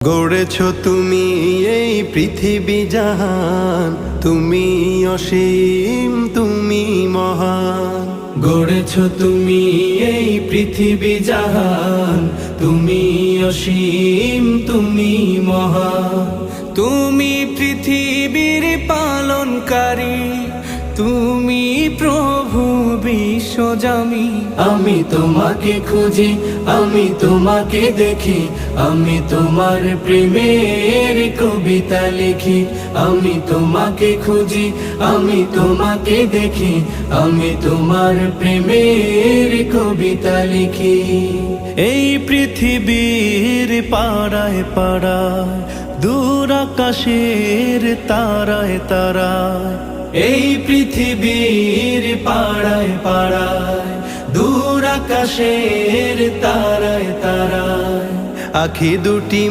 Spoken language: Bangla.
গড়েছ তুমি এই পৃথিবী জাহান, তুমি অসীম তুমি মহান। গড়েছ তুমি এই পৃথিবী জাহান, তুমি অসীম তুমি মহান। তুমি পৃথিবীর পালনকারী, তুমি প্রভু বিশ্বজামি। আমি তোমাকে খুঁজি, আমি তোমাকে দেখি, আমি তোমার প্রেমের কবিতা লিখি। আমি তোমাকে খুঁজি, আমি তোমাকে দেখি, আমি তোমার প্রেমের কবিতা লিখি। এই পৃথিবীর পাড়ায় পাড়ায়, দূর আকাশের তারায় তারায়। এই পৃথিবীর পাড়ায় পাড়ায়, দূর আকাশের তারায় তারায়। আখি দুটি